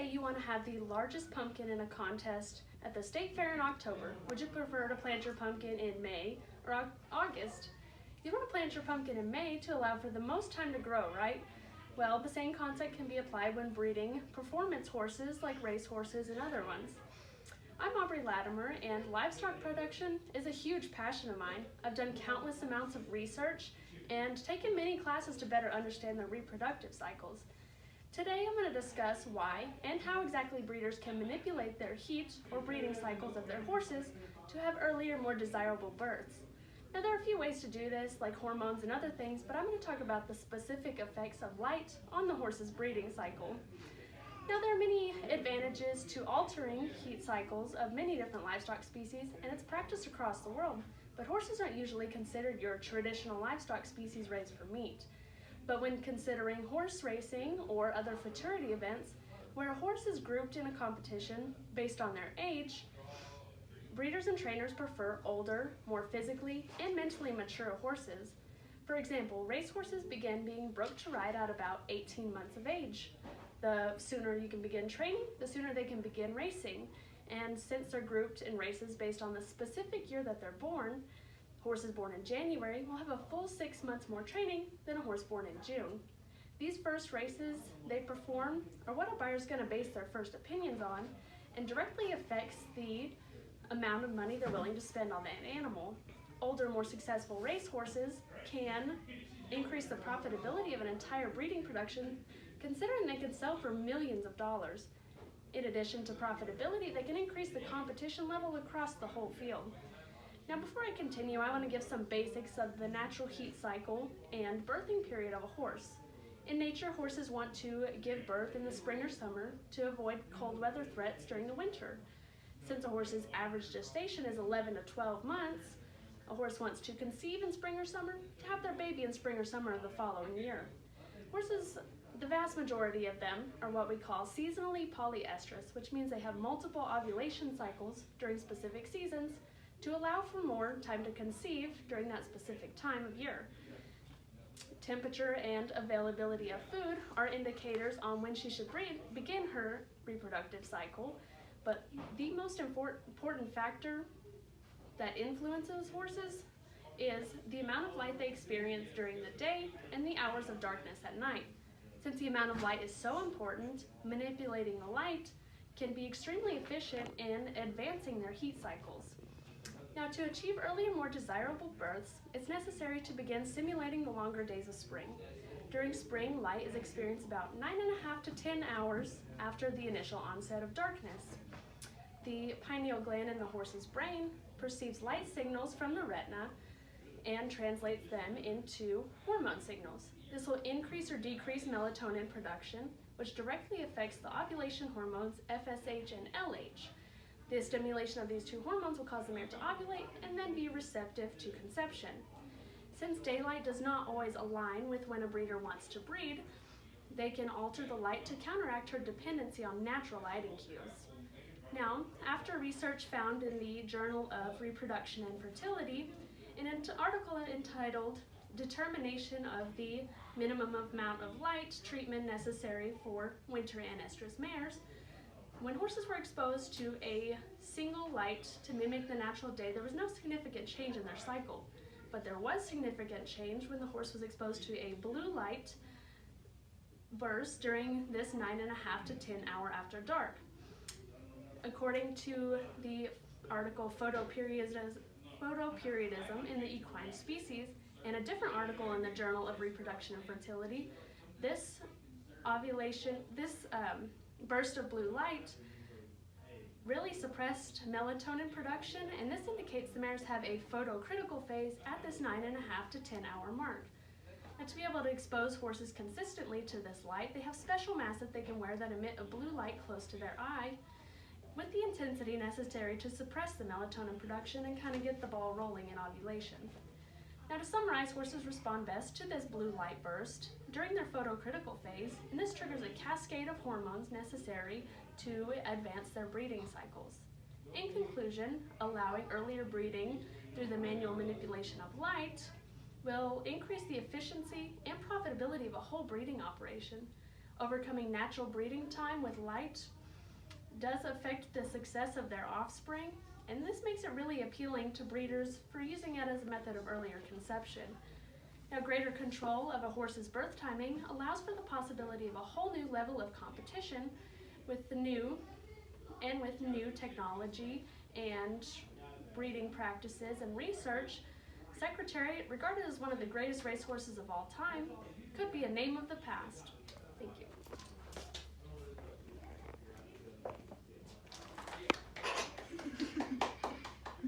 say you want to have the largest pumpkin in a contest at the state fair in October. Would you prefer to plant your pumpkin in May or August? You want to plant your pumpkin in May to allow for the most time to grow, right? Well, the same concept can be applied when breeding performance horses like race horses and other ones. I'm Aubree Latimer, and livestock production is a huge passion of mine. I've done countless amounts of research and taken many classes to better understand their reproductive cycles. Today I'm going to discuss why and how exactly breeders can manipulate their heat or breeding cycles of their horses to have earlier, more desirable births. Now there are a few ways to do this, like hormones and other things, but I'm going to talk about the specific effects of light on the horse's breeding cycle. Now there are many advantages to altering heat cycles of many different livestock species, and it's practiced across the world, but horses aren't usually considered your traditional livestock species raised for meat. But when considering horse racing or other futurity events, where a horse is grouped in a competition based on their age, breeders and trainers prefer older, more physically and mentally mature horses. For example, racehorses begin being broke to ride at about 18 months of age. The sooner you can begin training, the sooner they can begin racing. And since they're grouped in races based on the specific year that they're born, horses born in January will have a full 6 months more training than a horse born in June. These first races they perform are what a buyer is going to base their first opinions on, and directly affects the amount of money they're willing to spend on that animal. Older, more successful race horses can increase the profitability of an entire breeding production, considering they can sell for millions of dollars. In addition to profitability, they can increase the competition level across the whole field. Now before I continue, I want to give some basics of the natural heat cycle and birthing period of a horse. In nature, horses want to give birth in the spring or summer to avoid cold weather threats during the winter. Since a horse's average gestation is 11 to 12 months, a horse wants to conceive in spring or summer to have their baby in spring or summer of the following year. Horses, the vast majority of them, are what we call seasonally polyestrous, which means they have multiple ovulation cycles during specific seasons to allow for more time to conceive during that specific time of year. Temperature and availability of food are indicators on when she should begin her reproductive cycle, but the most important factor that influences horses is the amount of light they experience during the day and the hours of darkness at night. Since the amount of light is so important, manipulating the light can be extremely efficient in advancing their heat cycles. Now, to achieve earlier, more desirable births, it's necessary to begin simulating the longer days of spring. During spring, light is experienced about 9.5 to 10 hours after the initial onset of darkness. The pineal gland in the horse's brain perceives light signals from the retina and translates them into hormone signals. This will increase or decrease melatonin production, which directly affects the ovulation hormones FSH and LH. The stimulation of these two hormones will cause the mare to ovulate and then be receptive to conception. Since daylight does not always align with when a breeder wants to breed, they can alter the light to counteract her dependency on natural lighting cues. Now, after research found in the Journal of Reproduction and Fertility, in an article entitled Determination of the Minimum Amount of Light Treatment Necessary for Winter anestrus Mares, when horses were exposed to a single light to mimic the natural day, there was no significant change in their cycle. But there was significant change when the horse was exposed to a blue light burst during this 9.5 to 10 hour after dark. According to the article Photoperiods in the Equine Species, and a different article in the Journal of Reproduction and Fertility, this burst of blue light really suppressed melatonin production, and this indicates the mares have a photocritical phase at this 9.5 to 10 hour mark. Now, to be able to expose horses consistently to this light, they have special masks that they can wear that emit a blue light close to their eye with the intensity necessary to suppress the melatonin production and kind of get the ball rolling in ovulation. Now, to summarize, horses respond best to this blue light burst during their photocritical phase, and this triggers a cascade of hormones necessary to advance their breeding cycles. In conclusion, allowing earlier breeding through the manual manipulation of light will increase the efficiency and profitability of a whole breeding operation. Overcoming natural breeding time with light does affect the success of their offspring, and this makes it really appealing to breeders for using it as a method of earlier conception. Now, greater control of a horse's birth timing allows for the possibility of a whole new level of competition with new technology and breeding practices and research. Secretariat, regarded as one of the greatest racehorses of all time, could be a name of the past. Thank you.